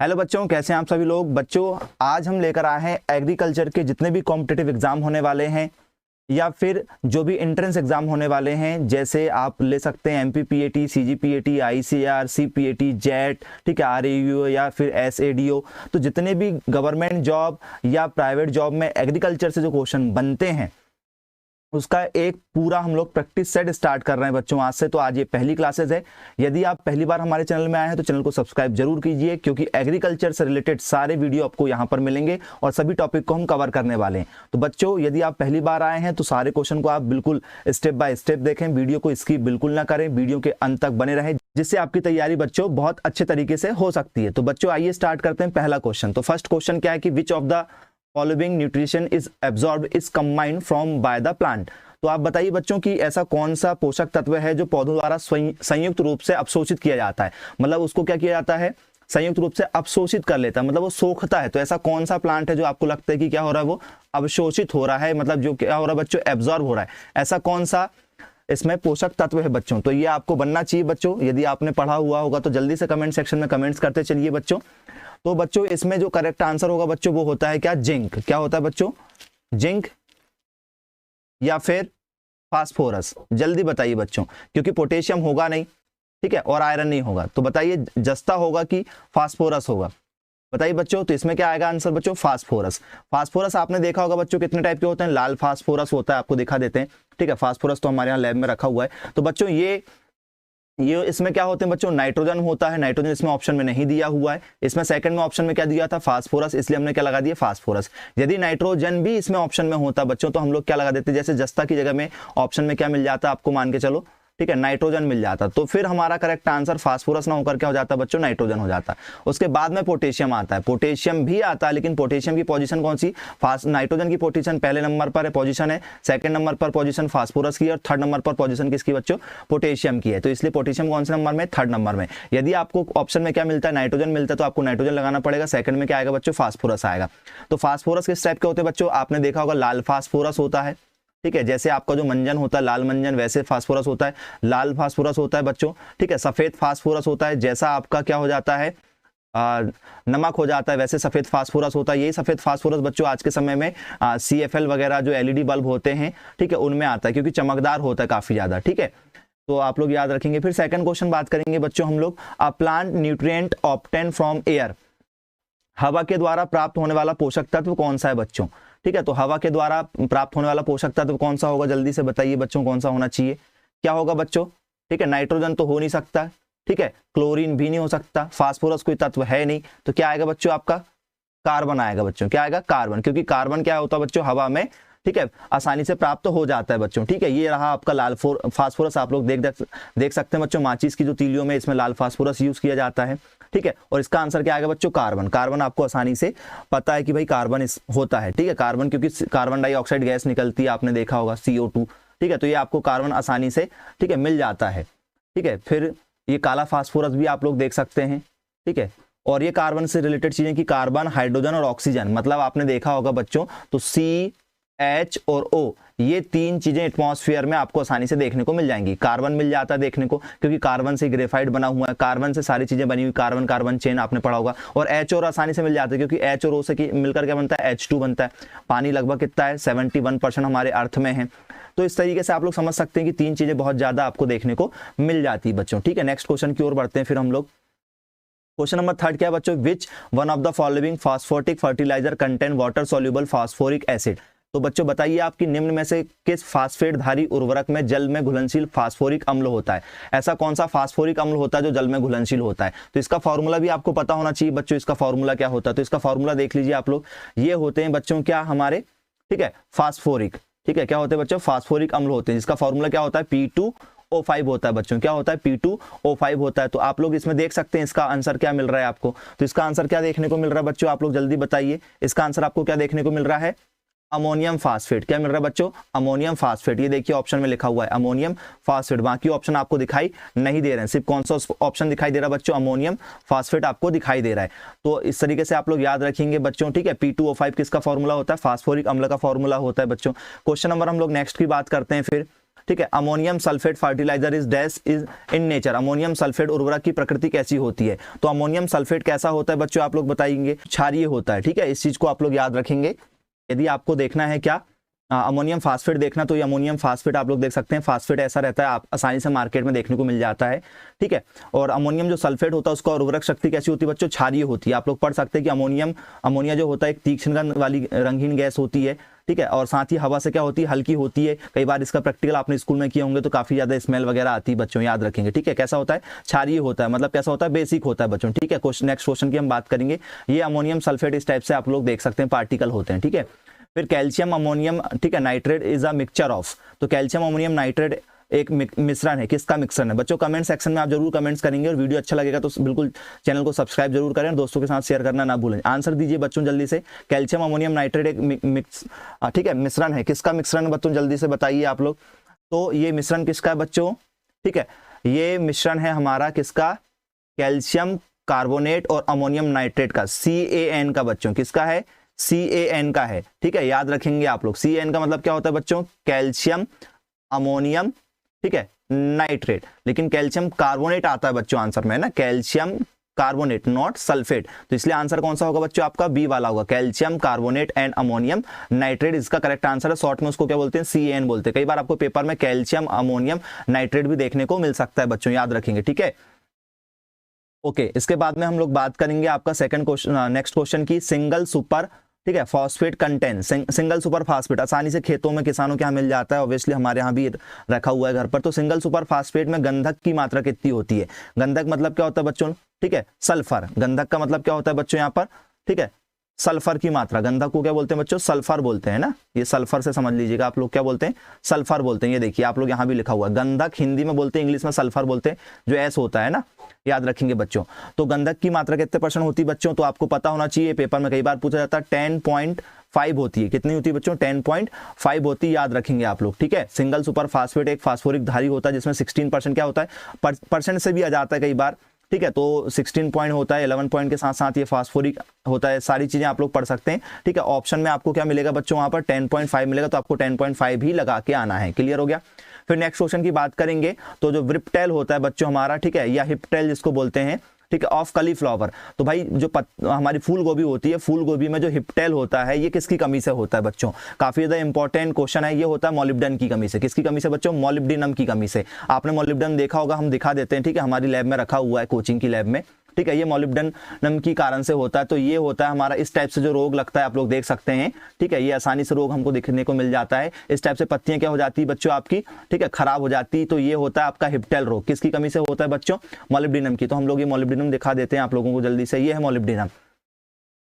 Hello बच्चों, कैसे हैं आप सभी लोग। बच्चों आज हम लेकर आए हैं एग्रीकल्चर के जितने भी कॉम्पिटिटिव एग्जाम होने वाले हैं या फिर जो भी एंट्रेंस एग्जाम होने वाले हैं, जैसे आप ले सकते हैं एमपीपीएटी, सीजीपीएटी, आईसीआर, सीपीएटी, जेट, ठीक है, आरएयू या फिर एसएडीओ। तो जितने भी गवर्नमेंट जॉब या प्राइवेट जॉब में एग्रीकल्चर से जो क्वेश्चन बनते हैं उसका एक पूरा हम लोग प्रैक्टिस सेट स्टार्ट कर रहे हैं बच्चों आज से। तो आज ये पहली क्लासेस है। यदि आप पहली बार हमारे चैनल में आए हैं तो चैनल को सब्सक्राइब जरूर कीजिए, क्योंकि एग्रीकल्चर से रिलेटेड सारे वीडियो आपको यहाँ पर मिलेंगे और सभी टॉपिक को हम कवर करने वाले हैं। तो बच्चों यदि आप पहली बार आए हैं तो सारे क्वेश्चन को आप बिल्कुल स्टेप बाय स्टेप देखें, वीडियो को स्किप बिल्कुल ना करें, वीडियो के अंत तक बने रहें, जिससे आपकी तैयारी बच्चों बहुत अच्छे तरीके से हो सकती है। तो बच्चों आइए स्टार्ट करते हैं पहला क्वेश्चन। तो फर्स्ट क्वेश्चन क्या है कि which of the following nutrition is absorb is combined from by the plant. तो आप बताइए बच्चों कि ऐसा कौन सा पोषक तत्व है जो पौधों द्वारा संयुक्त रूप से अवशोषित किया जाता है। मतलब उसको क्या किया जाता है, संयुक्त रूप से अवशोषित कर लेता है, मतलब वो सोखता है। तो ऐसा कौन सा प्लांट है जो आपको लगता है कि क्या हो रहा है, वो अवशोषित हो रहा है, मतलब जो क्या हो रहा है बच्चों, एब्जॉर्ब हो रहा है। ऐसा कौन सा इसमें पोषक तत्व है बच्चों। तो ये आपको बनना चाहिए बच्चों, यदि आपने पढ़ा हुआ होगा तो जल्दी से कमेंट सेक्शन में कमेंट्स करते चलिए बच्चों। तो बच्चों इसमें जो करेक्ट आंसर होगा बच्चों वो होता है क्या, जिंक। क्या होता है बच्चों, जिंक या फिर फास्फोरस। जल्दी बताइए बच्चों, क्योंकि पोटेशियम होगा नहीं, ठीक है, और आयरन नहीं होगा। तो बताइए जस्ता होगा कि फास्फोरस होगा, बताइए बच्चों। तो इसमें क्या आएगा आंसर बच्चों, फास्फोरस। फास्फोरस आपने देखा होगा बच्चों कितने टाइप के होते हैं, लाल फास्फोरस होता है, आपको दिखा देते हैं, ठीक है। फास्फोरस तो हमारे यहाँ लैब में रखा हुआ है। तो बच्चों ये इसमें क्या होते हैं बच्चों, नाइट्रोजन होता है। नाइट्रोजन इसमें ऑप्शन में नहीं दिया हुआ है। इसमें सेकंड में ऑप्शन में क्या दिया था, फास्फोरस, इसलिए हमने क्या लगा दिया, फास्फोरस। यदि नाइट्रोजन भी इसमें ऑप्शन में होता बच्चों तो हम लोग क्या लगा देते, जैसे जस्ता की जगह में ऑप्शन में क्या मिल जाता आपको, मान के चलो, ठीक है, नाइट्रोजन मिल जाता। तो फिर हमारा करेक्ट आंसर फास्फोरस ना होकर क्या हो जाता बच्चों, नाइट्रोजन हो जाता। उसके बाद में पोटेशियम आता है, पोटेशियम भी आता है, लेकिन पोटेशियम की पोजीशन कौन सी, नाइट्रोजन की पोजीशन पहले नंबर पर है, पोजीशन है। सेकंड नंबर पर पोजीशन फास्फोरस की है और थर्ड नंबर पर पोजीशन किसकी बच्चों, पोटेशियम की है। तो इसलिए पोटेशियम कौन से नंबर में, थर्ड नंबर में। यदि आपको ऑप्शन में क्या मिलता है, नाइट्रोजन मिलता है, तो आपको नाइट्रोजन लगाना पड़ेगा। सेकंड में क्या आएगा बच्चों, फास्फोरस आएगा। तो फास्फोरस किस टाइप के होते हैं बच्चों, आपने देखा होगा लाल फास्फोरस होता है, ठीक है। जैसे आपका जो मंजन होता है लाल मंजन, वैसे फास्फोरस होता है, लाल फास्फोरस होता है बच्चों, ठीक है। सफेद फास्फोरस होता है, जैसा आपका क्या हो जाता है, नमक हो जाता है, वैसे सफेद फास्फोरस होता है। यही सफेद फास्फोरस बच्चों आज के समय में CFL वगैरह जो LED बल्ब होते हैं, ठीक है, उनमें आता है, क्योंकि चमकदार होता है काफी ज्यादा, ठीक है। तो आप लोग याद रखेंगे। फिर सेकंड क्वेश्चन बात करेंगे बच्चों हम लोग, a plant nutrient obtain from air. हवा के द्वारा प्राप्त होने वाला पोषक तत्व कौन सा है बच्चों, ठीक है। तो हवा के द्वारा प्राप्त होने वाला पोषक तत्व कौन सा होगा, जल्दी से बताइए बच्चों, कौन सा होना चाहिए, क्या होगा बच्चों, ठीक है। नाइट्रोजन तो हो नहीं सकता, ठीक है, क्लोरीन भी नहीं हो सकता, फास्फोरस कोई तत्व है नहीं, तो क्या आएगा बच्चों आपका, कार्बन आएगा बच्चों। क्या आएगा, कार्बन, क्योंकि कार्बन क्या होता है बच्चों, हवा में, ठीक है, आसानी से प्राप्त हो जाता है बच्चों, ठीक है। ये रहा आपका लाल फास्फोरस। आप लोग देख सकते हैं बच्चों, माचिस की जो तीलियों में इसमें लाल फास्फोरस यूज किया जाता है, ठीक है। और इसका आंसर क्या आएगा बच्चों, कार्बन। कार्बन आपको आसानी से पता है कि भाई कार्बन होता है, ठीक है। कार्बन क्योंकि कार्बन डाइऑक्साइड गैस निकलती है, आपने देखा होगा CO2, ठीक है। तो ये आपको कार्बन आसानी से, ठीक है, मिल जाता है, ठीक है। फिर ये काला फास्फोरस भी आप लोग देख सकते हैं, ठीक है। और ये कार्बन से रिलेटेड चीजें कि कार्बन, हाइड्रोजन और ऑक्सीजन, मतलब आपने देखा होगा बच्चों, तो CH और O, ये तीन चीजें एटमॉस्फेयर में आपको आसानी से देखने को मिल जाएंगी। कार्बन मिल जाता है देखने को, क्योंकि कार्बन से ग्रेफाइट बना हुआ है, कार्बन से सारी चीजें बनी हुई, कार्बन कार्बन चेन आपने पढ़ा होगा। और H और आसानी से मिल जाता है, क्योंकि H और O से मिलकर क्या बनता है, H2 बनता है। पानी लगभग कितना है, 71% हमारे अर्थ में है। तो इस तरीके से आप लोग समझ सकते हैं कि तीन चीजें बहुत ज्यादा आपको देखने को मिल जाती है बच्चों, ठीक है। नेक्स्ट क्वेश्चन की ओर बढ़ते हैं फिर हम लोग। क्वेश्चन नंबर 3 क्या है बच्चों, which one of the following phosphatic fertiliser contain water soluble phosphoric acid. तो बच्चों बताइए आपकी निम्न में से किस फास्फेट धारी उर्वरक में जल में घुलनशील फास्फोरिक अम्ल होता है। ऐसा कौन सा फास्फोरिक अम्ल होता है जो जल में घुलनशील होता है। तो इसका फॉर्मूला भी आपको पता होना चाहिए बच्चों, इसका फॉर्मूला क्या होता है। तो इसका फॉर्मूला देख लीजिए आप लोग, ये होते हैं बच्चों क्या हमारे, ठीक है, फास्फोरिक, ठीक है। क्या होते हैं बच्चों, फास्फोरिक अम्ल होते हैं, जिसका फॉर्मूला क्या होता है, P2O5 होता है बच्चों। क्या होता है, P2O5 होता है। तो आप लोग इसमें देख सकते हैं इसका आंसर क्या मिल रहा है आपको। तो इसका आंसर क्या देखने को मिल रहा है बच्चों, आप लोग जल्दी बताइए। इसका आंसर आपको क्या देखने को मिल रहा है, अमोनियम फास्फेट। क्या मिल रहा है बच्चों, अमोनियम फास्फेट। ये देखिए ऑप्शन में लिखा हुआ है अमोनियम फास्फेट, बाकी ऑप्शन आपको दिखाई नहीं दे रहे हैं, सिर्फ कौन सा ऑप्शन दिखाई दे रहा है बच्चों, अमोनियम फास्फेट आपको दिखाई दे रहा है। तो इस तरीके से आप लोग याद रखेंगे बच्चों, ठीक है। P2O5 किसका फॉर्मूला होता है, फास्फोरिक अम्ल का फॉर्मूला होता है बच्चों। क्वेश्चन नंबर हम लोग नेक्स्ट की बात करते हैं फिर। ठीक है, ammonium sulphate fertiliser is dash is in nature, ammonium sulphate उर्वरक की प्रकृति कैसी होती है। तो अमोनियम सल्फेट कैसा होता है बच्चों, आप लोग बताएंगे, क्षारीय होता है। ठीक है, इस चीज को आप लोग याद रखेंगे। यदि आपको देखना है क्या अमोनियम फास्फेट देखना, तो ये अमोनियम फास्फेट आप लोग देख सकते हैं, फास्फेट ऐसा रहता है, आप आसानी से मार्केट में देखने को मिल जाता है। ठीक है, और अमोनियम जो सल्फेट होता है उसका उर्वरक शक्ति कैसी होती है बच्चों, क्षारीय होती है। आप लोग पढ़ सकते हैं कि अमोनिया जो होता है एक तीक्ष्ण गंध वाली रंगीन गैस होती है। ठीक है, और साथ ही हवा से क्या होती है, हल्की होती है। कई बार इसका प्रैक्टिकल आपने स्कूल में किए होंगे तो काफी ज्यादा स्मेल वगैरह आती है बच्चों, याद रखेंगे। ठीक है, कैसा होता है, क्षारीय होता है, मतलब कैसा होता है, बेसिक होता है बच्चों। ठीक है, नेक्स्ट क्वेश्चन की हम बात करेंगे। ये अमोनियम सल्फेट इस टाइप से आप लोग देख सकते हैं पार्टिकल होते हैं। ठीक है, फिर कैल्शियम अमोनियम, ठीक है, nitrate is a mixture of, तो कैल्शियम अमोनियम नाइट्रेट एक मिश्रण है, किसका मिश्रण है बच्चों। कमेंट सेक्शन में आप जरूर कमेंट्स करेंगे, और वीडियो अच्छा लगेगा तो बिल्कुल चैनल को सब्सक्राइब जरूर करें, दोस्तों के साथ शेयर करना ना भूलें। आंसर दीजिए बच्चों जल्दी से, कैल्शियम अमोनियम नाइट्रेट एक ठीक है मिश्रण है, किसका मिश्रण है बच्चों, जल्दी से बताइए आप लोग। तो ये मिश्रण किसका है बच्चों, ठीक है, ये मिश्रण है हमारा किसका, कैल्शियम कार्बोनेट और अमोनियम नाइट्रेट का, CaN का बच्चों, किसका है, CaN का है। ठीक है, याद रखेंगे आप लोग, CaN का मतलब क्या होता है बच्चों, कैल्शियम अमोनियम, ठीक है, नाइट्रेट, लेकिन कैल्शियम कार्बोनेट आता है बच्चों आंसर में, है ना, कैल्शियम कार्बोनेट नॉट सल्फेट, तो इसलिए आंसर कौन सा होगा बच्चों, आपका बी वाला होगा, calcium carbonate and ammonium nitrate, इसका करेक्ट आंसर है। शॉर्ट में उसको क्या बोलते हैं, CaN बोलते हैं। कई बार आपको पेपर में कैल्शियम अमोनियम नाइट्रेट भी देखने को मिल सकता है बच्चों, याद रखेंगे। ठीक है, ओके, इसके बाद में हम लोग बात करेंगे आपका सेकंड क्वेश्चन, नेक्स्ट क्वेश्चन की, सिंगल सुपर, ठीक है, phosphate content, single super phosphate आसानी से खेतों में किसानों के यहाँ मिल जाता है, ऑब्वियसली हमारे यहाँ भी रखा हुआ है घर पर। तो सिंगल सुपर फास्फेट में गंधक की मात्रा कितनी होती है, गंधक मतलब क्या होता है बच्चों, ठीक है, सल्फर, गंधक का मतलब क्या होता है बच्चों यहाँ पर, ठीक है, सल्फर की मात्रा, गंधक को क्या बोलते हैं बच्चों, सल्फर बोलते हैं ना, ये सल्फर से समझ लीजिएगा आप लोग, क्या बोलते हैं, सल्फर बोलते हैं। ये देखिए आप लोग यहाँ भी लिखा हुआ है, गंधक हिंदी में बोलते हैं, इंग्लिश में सल्फर बोलते हैं, जो एस होता है ना, याद रखेंगे बच्चों। तो गंधक की मात्रा कितने % होती है बच्चों, तो आपको पता होना चाहिए, पेपर में कई बार पूछा जाता है, 10.5 होती है। कितनी होती है बच्चों, 10.5 होती है, याद रखेंगे आप लोग। ठीक है, सिंगल सुपर फास्फेट एक फास्फोरिक धारी होता है जिसमें 16% क्या होता है, परसेंट से भी आ जाता है कई बार। ठीक है, तो 16 पॉइंट होता है, 11 पॉइंट के साथ साथ ये फास्फोरिक होता है, सारी चीजें आप लोग पढ़ सकते हैं। ठीक है, ऑप्शन में आपको क्या मिलेगा बच्चों, वहां पर 10.5 मिलेगा, तो आपको 10.5 ही लगा के आना है। क्लियर हो गया। फिर नेक्स्ट क्वेश्चन की बात करेंगे, तो जो व्रिप्टेल होता है बच्चों हमारा, ठीक है, या हिप्टेल जिसको बोलते हैं, ठीक है, ऑफ कलीफ्लावर, तो भाई जो हमारी फूल गोभी होती है, फूल गोभी में जो हिप्टेल होता है, ये किसकी कमी से होता है बच्चों, काफी ज्यादा इंपॉर्टेंट क्वेश्चन है। ये होता है मॉलिब्डेनम की कमी से। किसकी कमी से बच्चों, मॉलिब्डेनम की कमी से। आपने मॉलिब्डेनम देखा होगा, हम दिखा देते हैं, ठीक है, हमारी लैब में रखा हुआ है, कोचिंग की लैब में। ठीक है, ये मॉलिब्डेनम की कारण से होता है। तो ये होता है हमारा, इस टाइप से जो रोग लगता है आप लोग देख सकते हैं। ठीक है, ये आसानी से रोग हमको देखने को मिल जाता है। इस टाइप से पत्तियां क्या हो जाती है बच्चों आपकी, ठीक है, खराब हो जाती। तो ये होता है आपका हिप्टेल रोग। किसकी कमी से होता है बच्चों, मॉलिब्डेनम की। तो हम लोग ये मॉलिब्डेनम दिखा देते हैं आप लोगों को जल्दी से। ये है मॉलिब्डेनम।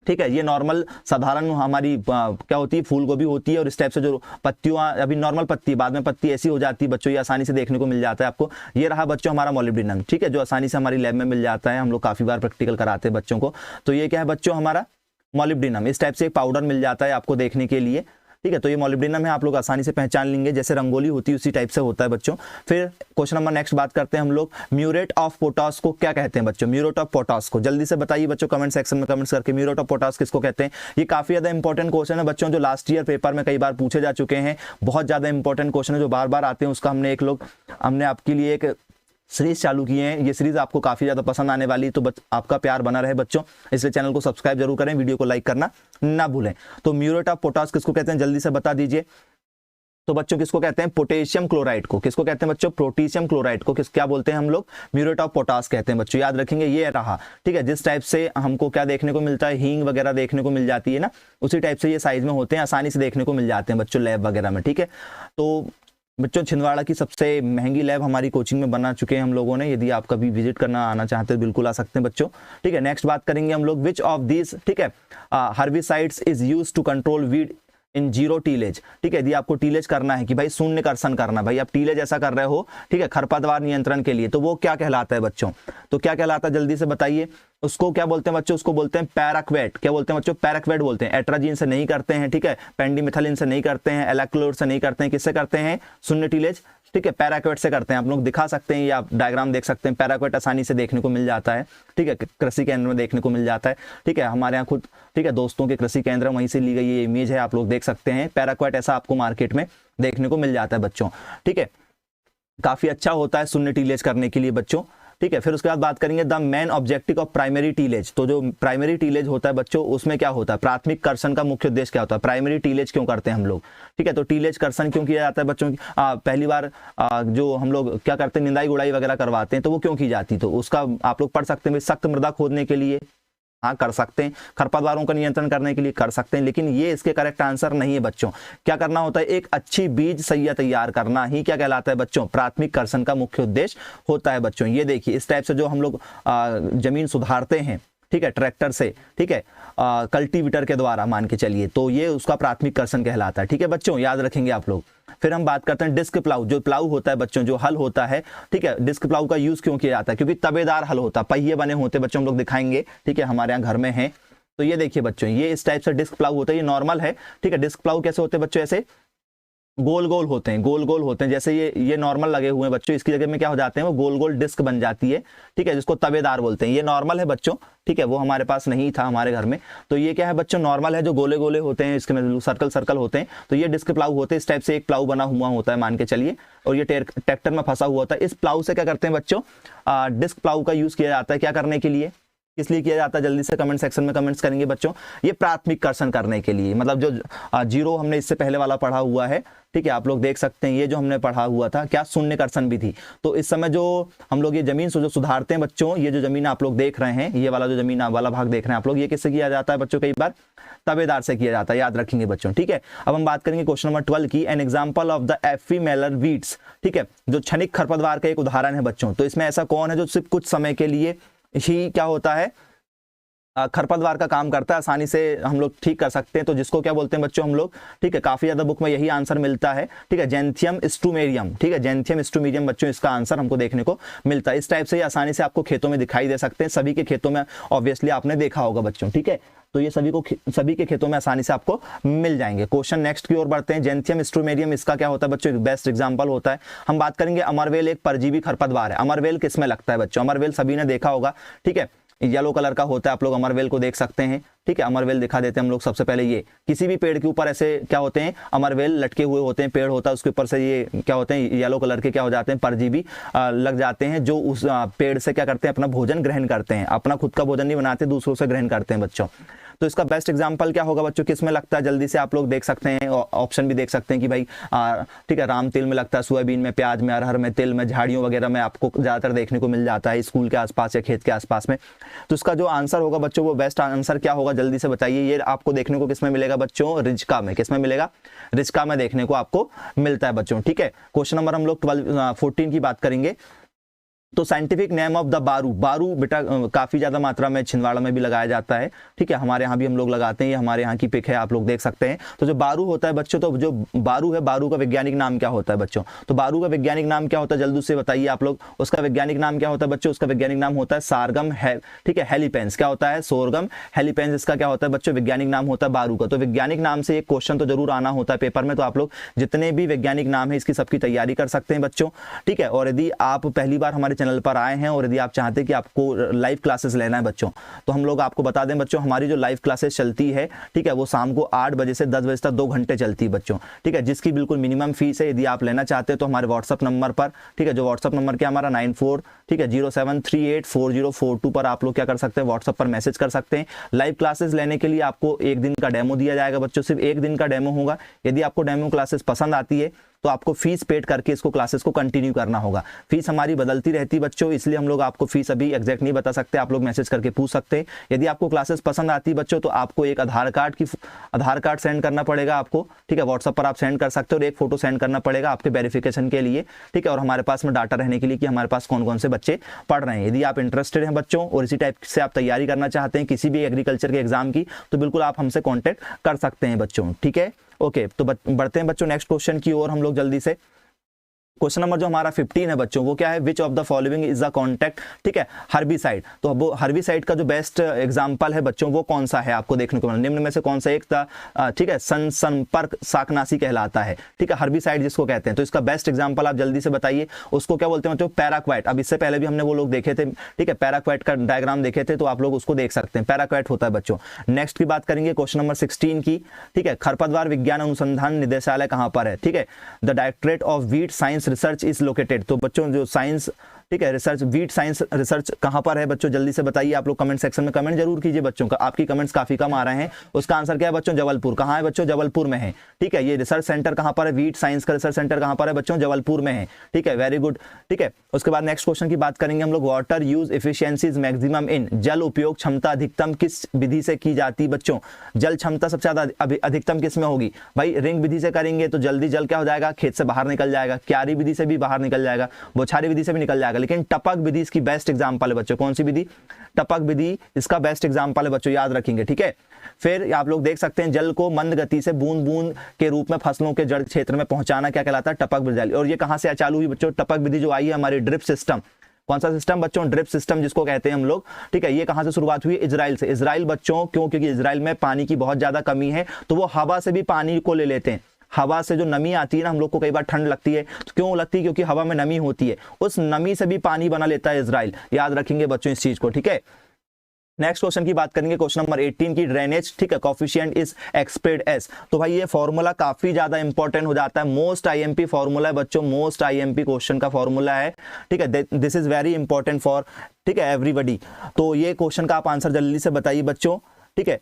ठीक है, ये नॉर्मल साधारण हमारी क्या होती है, फूल गोभी होती है। और इस टाइप से जो पत्तियां, अभी नॉर्मल पत्ती, बाद में पत्ती ऐसी हो जाती है बच्चों, ये आसानी से देखने को मिल जाता है आपको। ये रहा बच्चों हमारा मॉलिब्डेनम, ठीक है, जो आसानी से हमारी लैब में मिल जाता है। हम लोग काफी बार प्रैक्टिकल कराते हैं बच्चों को। तो ये क्या है बच्चों हमारा मॉलिब्डेनम। इस टाइप से एक पाउडर मिल जाता है आपको देखने के लिए। ठीक है, तो ये मॉलिब्डेनम है, आप लोग आसानी से पहचान लेंगे, जैसे रंगोली होती है उसी टाइप से होता है बच्चों। फिर क्वेश्चन नंबर नेक्स्ट बात करते हैं हम लोग, म्यूरेट ऑफ पोटाश को क्या कहते हैं बच्चों, म्यूरेट ऑफ पोटाश को जल्दी से बताइए बच्चों, कमेंट सेक्शन में कमेंट्स करके, म्यूरेट ऑफ पोटाश किसको कहते हैं। ये काफी ज्यादा इंपॉर्टेंट क्वेश्चन है बच्चों, जो लास्ट ईयर पेपर में कई बार पूछे जा चुके हैं। बहुत ज्यादा इंपॉर्टेंट क्वेश्चन है जो बार बार आते हैं। उसका हमने आपके लिए एक सीरीज चालू किए हैं। ये सीरीज आपको काफी ज्यादा पसंद आने वाली, तो आपका प्यार बना रहे बच्चों, इसलिए चैनल को सब्सक्राइब जरूर करें, वीडियो को लाइक करना ना भूलें। तो म्यूरेट ऑफ पोटाश किसको कहते हैं, जल्दी से बता दीजिए। तो बच्चों किसको कहते हैं, पोटेशियम क्लोराइड को। किसको कहते हैं बच्चों, पोटेशियम क्लोराइड को क्या बोलते हैं हम लोग, म्यूरेट ऑफ पोटाश कहते हैं बच्चों, याद रखेंगे। ये रहा, ठीक है, जिस टाइप से हमको क्या देखने को मिलता है, हींग वगैरह देखने को मिल जाती है ना, उसी टाइप से ये साइज में होते हैं, आसानी से देखने को मिल जाते हैं बच्चों लैब वगैरह में। ठीक है, तो बच्चों छिंदवाड़ा की सबसे महंगी लैब हमारी कोचिंग में बना चुके हैं हम लोगों ने। यदि आप कभी विजिट करना आना चाहते हैं बिल्कुल आ सकते हैं बच्चों। ठीक है, नेक्स्ट बात करेंगे हम लोग, विच ऑफ दिस, ठीक है, herbicides is used to control weed in zero tillage. ठीक है, यदि आपको टीलेज करना है कि भाई शून्य कर्षण करना, भाई आप टीलेज ऐसा कर रहे हो, ठीक है, खरपतवार नियंत्रण के लिए, तो वो क्या कहलाता है बच्चों, तो क्या कहलाता है जल्दी से बताइए। उसको क्या बोलते हैं बच्चों, उसको बोलते हैं पैराक्वेट। क्या बोलते हैं बच्चों, पैराक्वेट बोलते हैं। एट्राजीन से नहीं करते हैं, ठीक है, पेंडिमिथालिन से नहीं करते हैं, एलाक्लोर से नहीं करते हैं, किससे करते हैं, शून्य टीलेज, ठीक है, पैराक्वेट से करते हैं। आप लोग दिखा सकते हैं, या आप डायग्राम देख सकते हैं, पैराक्वेट आसानी से देखने को मिल जाता है। ठीक है, कृषि केंद्र में देखने को मिल जाता है। ठीक है, हमारे यहाँ खुद, ठीक है, दोस्तों के कृषि केंद्र, वहीं से ली गई ये इमेज है, आप लोग देख सकते हैं। पैराक्वेट ऐसा आपको मार्केट में देखने को मिल जाता है बच्चों। ठीक है, काफी अच्छा होता है शून्य टीलेज करने के लिए बच्चों। ठीक है, फिर उसके बाद बात करेंगे the main objective of primary tillage. तो जो प्राइमरी टीलेज होता है बच्चों, उसमें क्या होता है, प्राथमिक कर्षण का मुख्य उद्देश्य क्या होता है, प्राइमरी टीलेज क्यों करते हैं हम लोग। ठीक है, तो टीलेज कर्षण क्यों किया जाता है बच्चों की, पहली बार जो हम लोग क्या करते हैं, निंदाई गुड़ाई वगैरह करवाते हैं, तो वो क्यों की जाती, तो उसका आप लोग पढ़ सकते हैं। सख्त मृदा खोदने के लिए, हाँ कर सकते हैं, खरपतवारों का नियंत्रण करने के लिए कर सकते हैं, लेकिन ये इसके करेक्ट आंसर नहीं है बच्चों। क्या करना होता है, एक अच्छी बीज सैया तैयार करना ही क्या कहलाता है बच्चों, प्राथमिक कर्षण का मुख्य उद्देश्य होता है बच्चों। ये देखिए, इस टाइप से जो हम लोग जमीन सुधारते हैं, ठीक है, ट्रैक्टर से, ठीक है, कल्टीवेटर के द्वारा मान के चलिए, तो ये उसका प्राथमिक कर्षण कहलाता है। ठीक है बच्चों, याद रखेंगे आप लोग। फिर हम बात करते हैं डिस्क प्लाऊ। जो प्लाऊ होता है बच्चों, जो हल होता है, ठीक है, डिस्क प्लाऊ का यूज क्यों किया जाता है, क्योंकि तबेदार हल होता है, पहिए बने होते बच्चों, हम लोग दिखाएंगे। ठीक है, हमारे यहाँ घर में है, तो ये देखिए बच्चों, ये इस टाइप से डिस्क प्लाऊ होता है, ये नॉर्मल है। ठीक है, डिस्क प्लाऊ कैसे होते हैं बच्चों, ऐसे गोल गोल होते हैं, गोल गोल होते हैं, जैसे ये नॉर्मल लगे हुए हैं बच्चों, इसकी जगह में क्या हो जाते हैं, वो गोल गोल डिस्क बन जाती है। ठीक है, जिसको तबेदार बोलते हैं। ये नॉर्मल है बच्चों, ठीक है, वो हमारे पास नहीं था हमारे घर में, तो ये क्या है बच्चों, नॉर्मल है, जो गोले गोले होते हैं, इसके में सर्कल सर्कल होते हैं, तो ये डिस्क प्लाऊ होते हैं। इस टाइप से एक प्लाऊ बना हुआ होता है मान के चलिए, और ये ट्रैक्टर में फंसा हुआ होता है। इस प्लाऊ से क्या करते हैं बच्चों, डिस्क प्लाऊ का यूज किया जाता है, क्या करने के लिए, इसलिए किया जाता है, जल्दी से कमेंट सेक्शन में कमेंट्स करेंगे बच्चों। ये प्राथमिक कर्षण करने के लिए, मतलब जो जीरो हमने इससे पहले वाला पढ़ा हुआ है, ठीक है, आप लोग देख सकते हैं, ये जो हमने पढ़ा हुआ था क्या, शून्य कर्षण विधि। तो इस समय जो हम लोग ये जमीन जो सुधारते हैं बच्चों, ये जो जमीन आप लोग देख रहे हैं, ये वाला जो जमीन वाला भाग देख रहे हैं आप लोग, ये किससे किया जाता है बच्चों, कई बार तबेदार से किया जाता है, याद रखेंगे बच्चों। ठीक है, अब हम बात करेंगे क्वेश्चन नंबर 12 की, an example of the ephemeral weeds. ठीक है, जो क्षणिक खरपतवार का एक उदाहरण है बच्चों। तो इसमें ऐसा कौन है जो सिर्फ कुछ समय के लिए ही क्या होता है, खरपतवार का काम करता है, आसानी से हम लोग ठीक कर सकते हैं, तो जिसको क्या बोलते हैं बच्चों हम लोग। ठीक है, काफी ज्यादा बुक में यही आंसर मिलता है। ठीक है, जेंथियम स्ट्रूमेरियम। ठीक है, जेंथियम स्ट्रूमेरियम बच्चों, इसका आंसर हमको देखने को मिलता है। इस टाइप से आसानी से आपको खेतों में दिखाई दे सकते हैं, सभी के खेतों में ऑब्वियसली आपने देखा होगा बच्चों। ठीक है, तो ये सभी के खेतों में आसानी से आपको मिल जाएंगे। क्वेश्चन नेक्स्ट की ओर बढ़ते हैं। जेंथियम स्ट्रूमेरियम, इसका क्या होता है बच्चों, एक बेस्ट एग्जांपल होता है। हम बात करेंगे अमरवेल, एक परजीवी खरपतवार है। अमरवेल किस में लगता है बच्चों, अमरवेल सभी ने देखा होगा। ठीक है, येलो कलर का होता है, आप लोग अमरवेल को देख सकते हैं। ठीक है, अमरवेल दिखा देते हैं हम लोग सबसे पहले। ये किसी भी पेड़ के ऊपर ऐसे क्या होते हैं, अमरवेल लटके हुए होते हैं, पेड़ होता है, उसके ऊपर से ये क्या होते हैं, येलो कलर के क्या हो जाते हैं, परजीवी लग जाते हैं, जो उस पेड़ से क्या करते हैं, अपना भोजन ग्रहण करते हैं। अपना खुद का भोजन नहीं बनाते, दूसरों से ग्रहण करते हैं बच्चों। तो इसका बेस्ट एग्जांपल क्या होगा बच्चों, किस में लगता है, जल्दी से आप लोग देख सकते हैं, ऑप्शन भी देख सकते हैं कि भाई ठीक है, राम तिल में लगता है, सोयाबीन में, प्याज में, अरहर में, तिल में, झाड़ियों वगैरह में आपको ज्यादातर देखने को मिल जाता है, स्कूल के आसपास या खेत के आसपास में। तो इसका जो आंसर होगा बच्चों, वो बेस्ट आंसर क्या होगा, जल्दी से बताइए। ये आपको देखने को किस में मिलेगा बच्चों, रिजका में। किस में मिलेगा, रिजका में देखने को आपको मिलता है बच्चों। ठीक है, क्वेश्चन नंबर हम लोग 14 की बात करेंगे। तो साइंटिफिक नेम ऑफ द बारू। बारू बेटा काफी ज्यादा मात्रा में छिंदवाड़ा में भी लगाया जाता है। ठीक है, हमारे यहाँ भी हम लोग लगाते हैं, ये हमारे यहाँ की पिक है, आप लोग देख सकते हैं। तो जो बारू होता है बच्चों, तो जो बारू है, बारू का वैज्ञानिक नाम क्या होता है बच्चों, तो बारू का वैज्ञानिक नाम क्या होता है, जल्दी से बताइए आप लोग। उसका वैज्ञानिक नाम क्या होता है बच्चों, उसका वैज्ञानिक नाम होता है सारगम है। ठीक है, हेलीपेंस। क्या होता है, सोरगम हेलीपेंस, इसका क्या होता है बच्चों, वैज्ञानिक नाम होता है बारू का। तो वैज्ञानिक नाम से एक क्वेश्चन तो जरूर आना होता है पेपर में, तो आप लोग जितने भी वैज्ञानिक नाम है इसकी सबकी तैयारी कर सकते हैं बच्चों। ठीक है, और यदि आप पहली बार हमारे चैनल पर आए हैं और यदि आप चाहते हैं कि आपको लाइव क्लासेस लेना है बच्चों, तो हम लोग आपको बता दें बच्चों, हमारी जो लाइव क्लासेस चलती है, ठीक है, वो शाम को 8 बजे से 10 बजे तक 2 घंटे चलती है बच्चों। ठीक है, जिसकी बिल्कुल मिनिमम फीस है। यदि आप लेना चाहते हैं तो हमारे व्हाट्सअप नंबर पर, ठीक है, जो व्हाट्सअप नंबर क्या हमारा 94, ठीक है, 07384042 पर आप लोग क्या कर सकते हैं, व्हाट्सअप पर मैसेज कर सकते हैं। लाइव क्लासेस लेने के लिए आपको 1 दिन का डेमो दिया जाएगा बच्चों, सिर्फ 1 दिन का डेमो होगा। यदि आपको डेमो क्लासेस पसंद आती है तो आपको फीस पेड करके इसको क्लासेस को कंटिन्यू करना होगा। फीस हमारी बदलती रहती बच्चों, इसलिए हम लोग आपको फीस अभी एग्जैक्ट नहीं बता सकते, आप लोग मैसेज करके पूछ सकते हैं। यदि आपको क्लासेस पसंद आती है बच्चों, तो आपको एक आधार कार्ड सेंड करना पड़ेगा आपको। ठीक है, व्हाट्सएप पर आप सेंड कर सकते हो, और एक फोटो सेंड करना पड़ेगा आपके वेरिफिकेशन के लिए। ठीक है, और हमारे पास में डाटा रहने के लिए कि हमारे पास कौन कौन से बच्चे पढ़ रहे हैं। यदि आप इंटरेस्टेड हैं बच्चों और इसी टाइप से आप तैयारी करना चाहते हैं किसी भी एग्रीकल्चर के एग्जाम की, तो बिल्कुल आप हमसे कॉन्टैक्ट कर सकते हैं बच्चों। ठीक है, ओके, तो बढ़ते हैं बच्चों नेक्स्ट क्वेश्चन की ओर हम लोग जल्दी से। क्वेश्चन नंबर जो हमारा 15 है बच्चों, वो क्या है, which of the following is the contact. ठीक है, हर्बिसाइड। तो वो हर्बिसाइड का जो बेस्ट एग्जांपल है बच्चों, वो कौन सा है आपको देखने को मिला, निम्न में से कौन सा एक था। ठीक है, संपर्क शाकनाशी कहलाता है। ठीक है, हर्बिसाइड जिसको कहते हैं। तो इसका बेस्ट एग्जांपल आप जल्दी से बताइए, उसको क्या बोलते हैं बच्चों, पैराक्वाइट। अब इससे पहले भी हमने वो लोग देखे थे, ठीक है, पैराक्वाइट का डायग्राम देखे थे, तो आप लोग उसको देख सकते हैं, पैराक्वाइट होता है बच्चों। नेक्स्ट की बात करेंगे क्वेश्चन नंबर 16 की। ठीक है, खरपतवार विज्ञान अनुसंधान निदेशालय कहां पर है। ठीक है, the directorate of wheat science science research is located. तो बच्चों जो साइंस, ठीक है, रिसर्च, वीट साइंस रिसर्च कहाँ पर है बच्चों, जल्दी से बताइए। आप लोग कमेंट सेक्शन में कमेंट जरूर कीजिए बच्चों का, आपकी कमेंट्स काफी कम आ रहे हैं। उसका आंसर क्या है बच्चों, जबलपुर। कहाँ है बच्चों, जबलपुर में है। ठीक है, ये रिसर्च सेंटर कहाँ पर है, वीट साइंस का रिसर्च सेंटर कहाँ पर है बच्चों, जबलपुर में है। ठीक है, वेरी गुड। ठीक है, उसके बाद नेक्स्ट क्वेश्चन की बात करेंगे हम लोग, water use efficiency is maximum in, जल उपयोग क्षमता अधिकतम किस विधि से की जाती है बच्चों। जल क्षमता सबसे ज्यादा अधिकतम किस में होगी भाई, रिंग विधि से करेंगे तो जल्दी जल क्या हो जाएगा, खेत से बाहर निकल जाएगा। क्यारी विधि से भी बाहर निकल जाएगा, बौछारी विधि से भी निकल जाएगा, लेकिन टपक विधि इसकी बेस्ट एग्जांपल है बच्चों। कौन सी विधि, टपक विधि इसका बेस्ट एग्जांपल है बच्चों, याद रखेंगे। ठीक है, फिर आप लोग देख सकते हैं जल को मंद गति से बूंद बूंद के रूप में फसलों के जड़ क्षेत्र में पहुंचाना क्या कहलाता है, टपक विधि। और ये कहां से चालू हुई बच्चों, टपक विधि जो आई है हमारी ड्रिप सिस्टम। कौन सा सिस्टम बच्चों, ड्रिप सिस्टम जिसको कहते हैं हम लोग। ठीक है, ये कहां से शुरुआत हुई, इजराइल से। इजराइल बच्चों क्यों, क्योंकि इजराइल में पानी की बहुत ज्यादा कमी है, तो वो हवा से भी पानी को ले लेते हैं। हवा से जो नमी आती है ना, हम लोग को कई बार ठंड लगती है, तो क्यों लगती है, क्योंकि हवा में नमी होती है, उस नमी से भी पानी बना लेता है इजराइल। याद रखेंगे बच्चों इस चीज को। ठीक है, नेक्स्ट क्वेश्चन की बात करेंगे, क्वेश्चन नंबर 18 की, ड्रेनेज, ठीक है, कोफिशिएंट इज एक्सप्रेड एस। तो भाई ये फॉर्मूला काफी ज्यादा इंपॉर्टेंट हो जाता है, मोस्ट आईएमपी फॉर्मूला है बच्चों, मोस्ट आईएमपी क्वेश्चन का फॉर्मूला है। ठीक है, this is very important for, ठीक है, एवरीबडी। तो ये क्वेश्चन का आप आंसर जल्दी से बताइए बच्चों। ठीक है,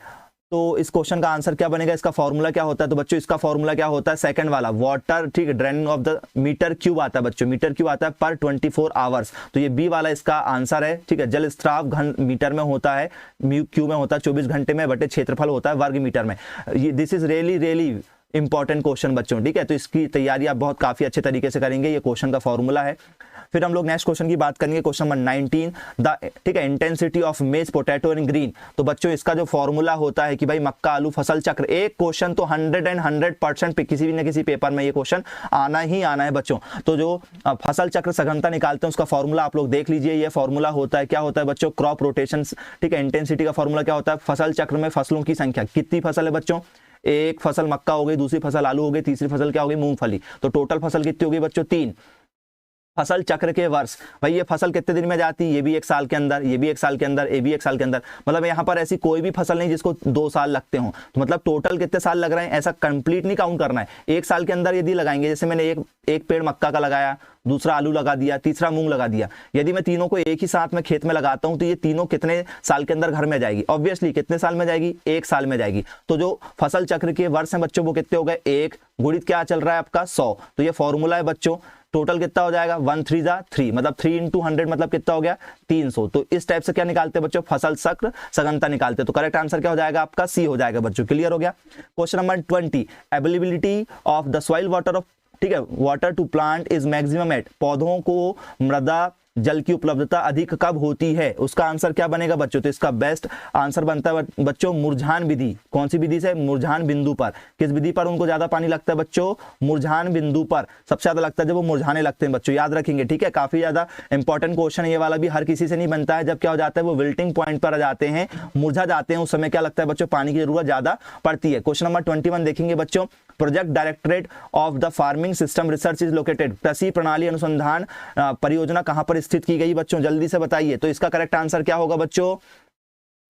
तो इस क्वेश्चन का आंसर क्या बनेगा, इसका फॉर्मूला क्या होता है, तो बच्चों इसका फॉर्मूला क्या होता है, सेकंड वाला, वाटर, ठीक है, draining of the metre cube आता है बच्चों, मीटर क्यूब आता है पर 24 आवर्स। तो ये बी वाला इसका आंसर है। ठीक है, जल स्त्राव घन मीटर में होता है, क्यूब में होता है, 24 घंटे में बटे क्षेत्रफल होता है वर्ग मीटर में। This is really important question बच्चों। ठीक है, तो इसकी तैयारी आप बहुत काफी अच्छे तरीके से करेंगे, ये क्वेश्चन का फॉर्मूला है। फिर हम लोग नेक्स्ट क्वेश्चन की बात करेंगे, क्वेश्चन नंबर 19, द, ठीक है, इंटेंसिटी ऑफ मेज पोटैटो इन ग्रीन। तो बच्चों इसका जो फॉर्मूला होता है कि भाई मक्का आलू फसल चक्र, एक क्वेश्चन तो 100% किसी भी न किसी पेपर में ये क्वेश्चन आना ही आना है बच्चों। तो जो फसल चक्र सघनता निकालते हैं उसका फॉर्मूला आप लोग देख लीजिए। ये फॉर्मूला होता है, क्या होता है बच्चों, क्रॉप रोटेशन। ठीक है, इंटेंसिटी का फॉर्मूला क्या होता है, फसल चक्र में फसलों की संख्या, कितनी फसल है बच्चों, एक फसल मक्का हो गई, दूसरी फसल आलू हो गई, तीसरी फसल क्या हो गई, मूंगफली। तो टोटल फसल कितनी हो गई बच्चों, 3। फसल चक्र के वर्ष, भाई ये फसल कितने दिन में जाती है, ये भी 1 साल के अंदर, ये भी 1 साल के अंदर, ये भी 1 साल के अंदर। मतलब यहाँ पर ऐसी कोई भी फसल नहीं जिसको 2 साल लगते हों। तो मतलब टोटल कितने साल लग रहे हैं, ऐसा कंप्लीट नहीं काउंट करना है। 1 साल के अंदर यदि लगाएंगे, जैसे मैंने एक पेड़ मक्का का लगाया, दूसरा आलू लगा दिया, तीसरा मूंग लगा दिया, यदि मैं तीनों को एक ही साथ में खेत में लगाता हूं तो ये तीनों कितने साल के अंदर घर में जाएगी, ऑब्वियसली कितने साल में जाएगी, 1 साल में जाएगी। तो जो फसल चक्र के वर्ष हैं बच्चों वो कितने हो गए, 1 गुणित क्या चल रहा है आपका 100। तो ये फॉर्मूला है बच्चों, टोटल कितना हो जाएगा, 1 3 जा 3, मतलब 3 × 100 मतलब कितना हो गया, 300। तो इस टाइप से क्या निकालते हैं बच्चों, फसल चक्र सघनता निकालते हैं। तो करेक्ट आंसर क्या हो जाएगा आपका, सी हो जाएगा बच्चों। क्लियर हो गया। Question number 20, availability of the soil water of, ठीक है, water to plant is maximum at, पौधों को मृदा जल की उपलब्धता अधिक कब होती है, उसका आंसर क्या बनेगा बच्चों। तो इसका बेस्ट आंसर बनता है बच्चों मुरझान विधि। कौन सी विधि से, मुरझान बिंदु पर। किस विधि पर उनको ज्यादा पानी लगता है बच्चों, मुरझान बिंदु पर सबसे ज्यादा लगता है जब वो मुरझाने लगते हैं बच्चों, याद रखेंगे। ठीक है, काफी ज्यादा इंपॉर्टेंट क्वेश्चन है ये वाला भी, हर किसी से नहीं बनता है। जब क्या हो जाता है वो विल्टिंग पॉइंट पर आ जाते हैं, मुरझा जाते हैं, उस समय क्या लगता है बच्चों, पानी की जरूरत ज्यादा पड़ती है। क्वेश्चन नंबर 21 देखेंगे बच्चों, project directorate of the farming system research is located, कृषि प्रणाली अनुसंधान परियोजना कहां पर स्थित की गई बच्चों, जल्दी से बताइए। तो इसका करेक्ट आंसर क्या होगा बच्चों,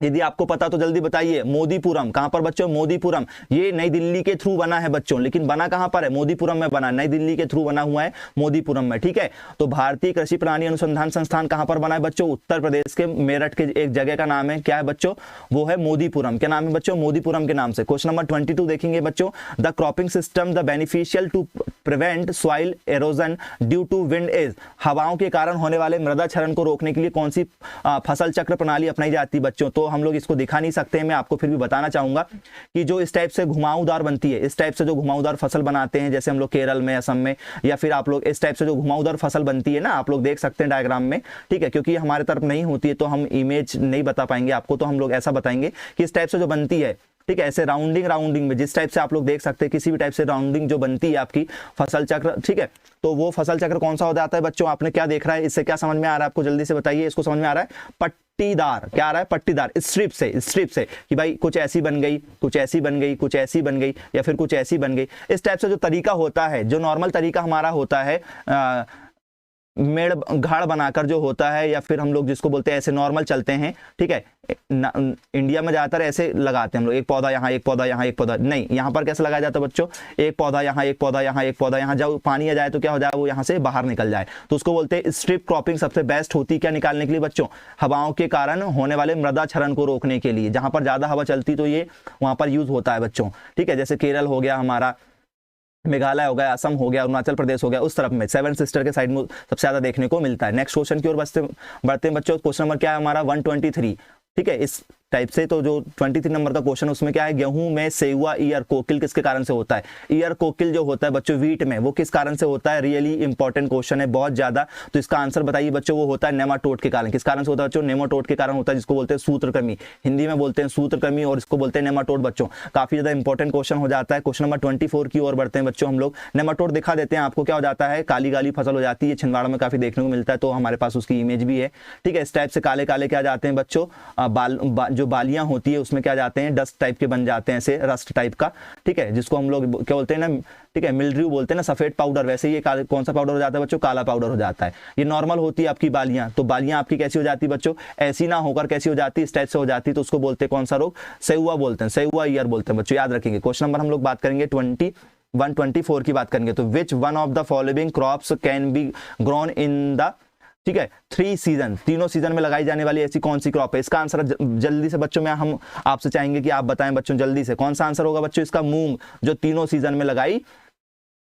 यदि आपको पता तो जल्दी बताइए। मोदीपुरम, कहां पर बच्चों, मोदीपुरम। ये नई दिल्ली के थ्रू बना है बच्चों, लेकिन बना कहां पर है, मोदीपुरम में बना, नई दिल्ली के थ्रू बना हुआ है मोदीपुरम में। ठीक है, तो भारतीय कृषि प्रणाली अनुसंधान संस्थान कहां पर बना है बच्चों, उत्तर प्रदेश के मेरठ के एक जगह का नाम है, क्या है बच्चों, वो है मोदीपुरम। क्या नाम है बच्चों, मोदीपुरम के नाम से। क्वेश्चन नंबर 22 देखेंगे बच्चों, the cropping system the beneficial to prevent soil erosion due to wind is, हवाओं के कारण होने वाले मृदा क्षरण को रोकने के लिए कौन सी फसल चक्र प्रणाली अपनाई जाती है बच्चों। तो हम लोग इसको दिखा नहीं सकते हैं, मैं आपको फिर भी बताना चाहूंगा कि जो इस टाइप से घुमावदार बनती है, इस टाइप से जो घुमावदार फसल बनाते हैं, जैसे हम लोग केरल में, असम में, या फिर आप लोग इस टाइप से जो घुमावदार फसल बनती है ना, आप लोग देख सकते हैं डायग्राम में। ठीक है, क्योंकि हमारे तरफ नहीं होती है तो हम इमेज नहीं बता पाएंगे आपको, तो हम लोग ऐसा बताएंगे कि इस टाइप से जो बनती है, ठीक है, ऐसे राउंडिंग में जिस टाइप से आप लोग देख सकते हैं, किसी भी टाइप से राउंडिंग जो बनती है आपकी फसल चक्र, ठीक है, तो वो फसल चक्र कौन सा हो जाता है बच्चों, आपने क्या देख रहा है, इससे क्या समझ में आ रहा है आपको, जल्दी से बताइए। इसको समझ में आ रहा है पट्टीदार, क्या आ रहा है, पट्टीदार, स्ट्रिप से कि भाई कुछ ऐसी बन गई, कुछ ऐसी बन गई, कुछ ऐसी बन गई, या फिर कुछ ऐसी बन गई। इस टाइप से जो तरीका होता है, जो नॉर्मल तरीका हमारा होता है मेड़ घाड़ बनाकर जो होता है, या फिर हम लोग जिसको बोलते हैं ऐसे नॉर्मल चलते हैं, ठीक है। इंडिया में ज़्यादातर ऐसे लगाते हैं हम लोग, एक पौधा यहाँ, एक पौधा यहाँ, एक पौधा नहीं। यहाँ पर कैसे लगाया जाता है बच्चों, एक पौधा यहाँ, एक पौधा यहाँ, एक पौधा यहाँ। जब पानी आ जाए तो क्या हो जाए, वो यहाँ से बाहर निकल जाए, तो उसको बोलते हैं स्ट्रिप क्रॉपिंग। सबसे बेस्ट होती है क्या निकालने के लिए बच्चों, हवाओं के कारण होने वाले मृदा क्षरण को रोकने के लिए। जहाँ पर ज़्यादा हवा चलती तो ये वहाँ पर यूज होता है बच्चों, ठीक है। जैसे केरल हो गया हमारा, मेघालय हो गया, असम हो गया, अरुणाचल प्रदेश हो गया, उस तरफ में सेवन सिस्टर के साइड में सबसे ज्यादा देखने को मिलता है। नेक्स्ट क्वेश्चन की ओर बढ़ते हैं बच्चों। क्वेश्चन नंबर क्या है हमारा 123, ठीक है। इस टाइप से तो जो 23 नंबर का क्वेश्चन उसमें क्या है, गेहूं में सेवा ईयर कोकिल किसके कारण से होता है। ईयर कोकिल जो होता है बच्चों वीट में, वो किस कारण से होता है। रियली इंपॉर्टेंट क्वेश्चन है बहुत ज्यादा, तो इसका आंसर बताइए बच्चों। वो होता है नेमाटोड के कारण। किस कारण से होता है बच्चों, नेमाटोड के कारण होता है, जिसको बोलते हैं सूत्रकृमि, हिंदी में बोलते हैं सूत्रकृमि और इसको बोलते हैं नेमाटोड बच्चों। काफी ज्यादा इंपॉर्टेंट क्वेश्चन हो जाता है। क्वेश्चन नंबर 24 की ओर बढ़ते हैं बच्चों हम लोग। नेमाटोड दिखा देते हैं आपको, क्या हो जाता है, काली काली फसल हो जाती है, छिंदवाड़ा में काफी देखने को मिलता है, तो हमारे पास उसकी इमेज भी है, ठीक है। इस टाइप से काले काले क्या जाते हैं बच्चों, जो बालियां होती है उसमें क्या जाते हैं, डस्ट टाइप के बन जाते हैं, ऐसे रस्ट टाइप का, ठीक है, जिसको हम लोग क्या बोलते हैं ना, ठीक है, मिल्ड्यू बोलते हैं ना, सफेद पाउडर। वैसे ये कौन सा पाउडर हो जाता है बच्चों, काला पाउडर हो जाता है। ये नॉर्मल होती है आपकी बालियां, तो बालियां आपकी कैसी हो जाती है बच्चों, ऐसी ना होकर कैसी हो जाती है, इस टाइप से हो जाती है, तो उसको बोलते हैं कौन सा रोग, सेहुआ बोलते हैं, सेहुआ ईयर बोलते हैं बच्चों, याद रखेंगे। क्वेश्चन नंबर हम लोग बात करेंगे 124 की बात करेंगे, तो विच one of the following crops can be grown in the, ठीक है, 3 सीजन, तीनों सीजन में लगाई जाने वाली ऐसी कौन सी क्रॉप है। इसका आंसर जल्दी से बच्चों में हम आपसे चाहेंगे कि आप बताएं बच्चों जल्दी से, कौन सा आंसर होगा बच्चों इसका, मूंग, जो तीनों सीजन में लगाई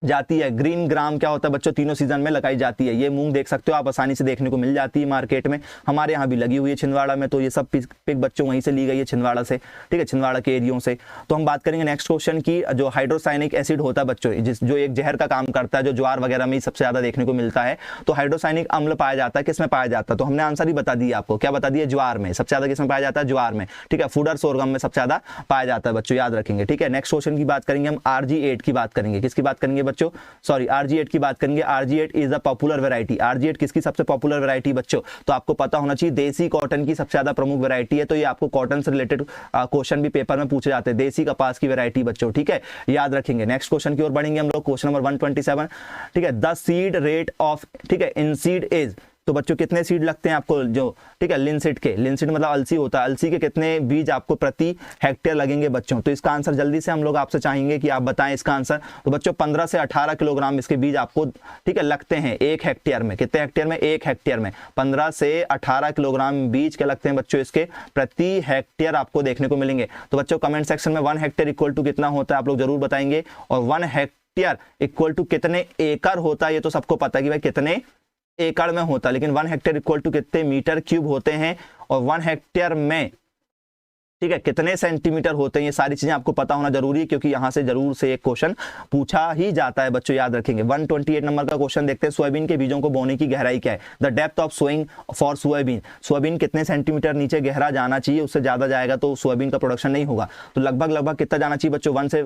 जाती है। ग्रीन ग्राम क्या होता है बच्चों, तीनों सीजन में लगाई जाती है। ये मूंग देख सकते हो आप, आसानी से देखने को मिल जाती है मार्केट में, हमारे यहाँ भी लगी हुई है छिंदवाड़ा में, तो ये सब पिक बच्चों वहीं से ली गई है छिंदवाड़ा से, ठीक है, छिंदवाड़ा के एरियो से। तो हम बात करेंगे नेक्स्ट क्वेश्चन की, जो हाइड्रोसाइनिक एसिड होता है बच्चों, जो एक जहर का काम करता है, जो ज्वार वगैरह में सबसे ज्यादा देखने को मिलता है, तो हाइड्रोसाइनिक अम्ल पाया जाता है, किसमें पाया जाता है, तो हमने आंसर ही बता दिया आपको, क्या बता दिया, ज्वार में सबसे ज्यादा किसमें पाया जाता है, ज्वार में, ठीक है। फूडर सोरगम में सबसे ज्यादा पाया जाता है बच्चों, याद रखेंगे, ठीक है। नेक्स्ट क्वेश्चन की बात करेंगे हम, RG8 की बात करेंगे, किसकी बात करेंगे बच्चों, सॉरी RG8 की बात करेंगे। RG8 is the popular variety. RG8 किसकी सबसे पॉपुलर वैरायटी बच्चों, तो आपको पता होना चाहिए देसी कॉटन की सबसे ज्यादा प्रमुख वैरायटी है, तो ये आपको कॉटन से रिलेटेड क्वेश्चन भी पेपर में पूछे जाते हैं, देसी कपास की वैरायटी बच्चों, ठीक है, याद रखेंगे। नेक्स्ट क्वेश्चन की ओर बढ़ेंगे हम लोग, क्वेश्चन नंबर 127, ठीक है। द सीड रेट ऑफ, ठीक है, इन सीड इज, तो बच्चों कितने सीड लगते हैं आपको, जो, ठीक है, लिनसीड के, लिनसीड मतलब अलसी होता है, अलसी के कितने बीज आपको प्रति हेक्टेयर लगेंगे बच्चों, तो इसका आंसर जल्दी से हम लोग आपसे चाहेंगे कि आप बताएं इसका आंसर। तो बच्चों 15 से 18 किलोग्राम इसके बीज आपको, ठीक है, लगते हैं 1 हेक्टेयर में। कितने हेक्टेयर में, 1 हेक्टेयर में 15 से 18 किलोग्राम बीज के लगते हैं बच्चों इसके प्रति हेक्टेयर आपको देखने को मिलेंगे। तो बच्चों कमेंट सेक्शन में 1 हेक्टेयर इक्वल टू कितना होता है आप लोग जरूर बताएंगे, और 1 हेक्टेयर इक्वल टू कितने एकड़ होता है, ये तो सबको पता है कि भाई कितने एकड़ में होता है, लेकिन 1 हेक्टेयर इक्वल टू कितने मीटर क्यूब होते हैं, और 1 हेक्टेयर में, ठीक है, कितने सेंटीमीटर होते हैं, ये सारी चीजें आपको पता होना जरूरी है, क्योंकि यहां से जरूर से एक क्वेश्चन पूछा ही जाता है बच्चों, याद रखेंगे। 128 नंबर का क्वेश्चन देखते हैं, सोयाबीन के बीजों को बोने की गहराई क्या है, the depth of sowing for soybean. Soybean कितने सेंटीमीटर नीचे गहरा जाना चाहिए, उससे ज्यादा जाएगा तो सोयाबीन का प्रोडक्शन नहीं होगा, तो लगभग कितना जाना चाहिए बच्चों, 1 से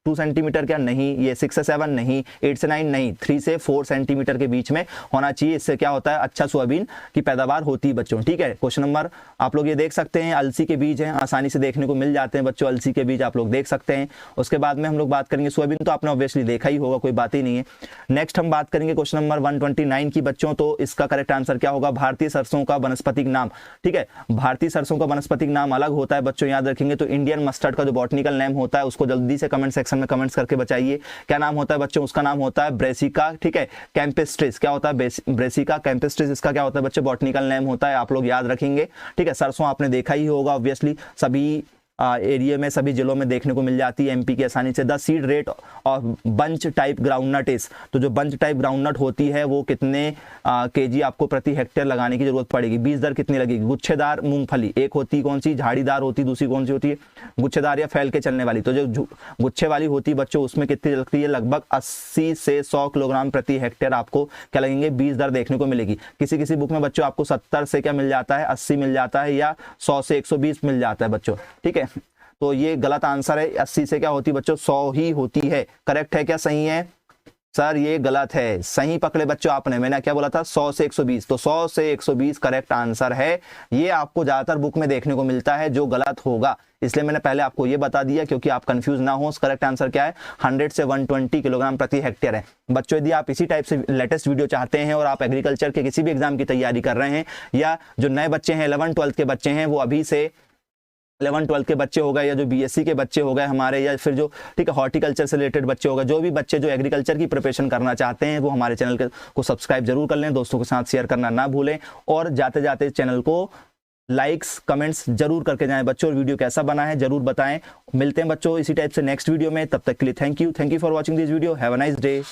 2 सेंटीमीटर, क्या नहीं, ये 6 से 7 नहीं, 8 से 9 नहीं, 3 से 4 सेंटीमीटर के बीच में होना चाहिए। इससे क्या होता है, अच्छा सोयाबीन की पैदावार होती है बच्चों, ठीक है। क्वेश्चन नंबर आप लोग ये देख सकते हैं, अलसी के बीज हैं, आसानी से देखने को मिल जाते हैं बच्चों, अलसी के बीज आप लोग देख सकते हैं। उसके बाद में हम लोग बात करेंगे, सोयाबीन तो आपने ऑब्वियसली देखा ही होगा, कोई बात ही नहीं है। नेक्स्ट हम बात करेंगे क्वेश्चन नंबर 129 की बच्चों, तो इसका करेक्ट आंसर क्या होगा, भारतीय सरसों का वनस्पतिक नाम, ठीक है, भारतीय सरसों का वनस्पतिक नाम अलग होता है बच्चों, याद रखेंगे। तो इंडियन मस्टर्ड का जो बॉटनिकल नेम होता है, उसको जल्दी से कमेंट सेक्शन में कमेंट्स करके चाहिए, क्या नाम होता है बच्चों, उसका नाम होता है ब्रेसिका, ठीक है, कैंपेस्ट्रिस, क्या होता है, ब्रेसिका कैंपेस्ट्रिस, इसका क्या होता है बच्चों, बॉटनिकल नेम होता है, आप लोग याद रखेंगे, ठीक है। सरसों आपने देखा ही होगा ऑब्वियसली, सभी एरिया में, सभी जिलों में देखने को मिल जाती है एमपी की आसानी से। The seed rate of bunch type groundnut is, तो जो बंच टाइप ग्राउंडनट होती है वो कितने केजी आपको प्रति हेक्टेयर लगाने की जरूरत पड़ेगी, बीज दर कितनी लगेगी। गुच्छेदार मूंगफली, एक होती कौन सी, झाड़ीदार होती, दूसरी कौन सी होती है, गुच्छेदार या फैल के चलने वाली। तो जो गुच्छे वाली होती है बच्चों, उसमें कितनी लगती है, लगभग 80 से 100 किलोग्राम प्रति हेक्टेयर आपको क्या लगेंगे, बीज दर देखने को मिलेगी। किसी किसी बुक में बच्चों आपको 70 से क्या मिल जाता है, 80 मिल जाता है, या 100 से 120 मिल जाता है बच्चों, ठीक है। तो ये गलत आंसर है, 80 से क्या होती है बच्चों, 100 ही होती है। करेक्ट है क्या, सही है सर, ये गलत है, सही पकड़े बच्चों आपने, मैंने क्या बोला था, 100 से 120, तो 100 से 120 करेक्ट आंसर है। ये आपको ज्यादातर बुक में देखने को मिलता है, जो गलत होगा इसलिए मैंने पहले आपको ये बता दिया क्योंकि आप कंफ्यूज ना हो। करेक्ट आंसर क्या है, 100 से 120 किलोग्राम प्रति हेक्टेयर है। बच्चों यदि आप इसी टाइप से लेटेस्ट वीडियो चाहते हैं और आप एग्रीकल्चर के किसी भी एग्जाम की तैयारी कर रहे हैं, या जो नए बच्चे हैं 11-12 के बच्चे हैं वो अभी से 11-12 के बच्चे हो गए, या जो बीएससी के बच्चे हो गए हमारे, या फिर जो ठीक है हॉर्टिकल्चर से रिलेटेड बच्चे हो गए, जो भी बच्चे जो एग्रीकल्चर की प्रिपरेशन करना चाहते हैं वो हमारे चैनल को सब्सक्राइब जरूर कर लें, दोस्तों के साथ शेयर करना ना भूलें, और जाते जाते चैनल को लाइक्स कमेंट्स जरूर करके जाएं बच्चों। और वीडियो कैसा बना है जरूर बताएं। मिलते हैं बच्चों इसी टाइप से नेक्स्ट वीडियो में, तब तक के लिए thank you for watching this video. Have a nice day.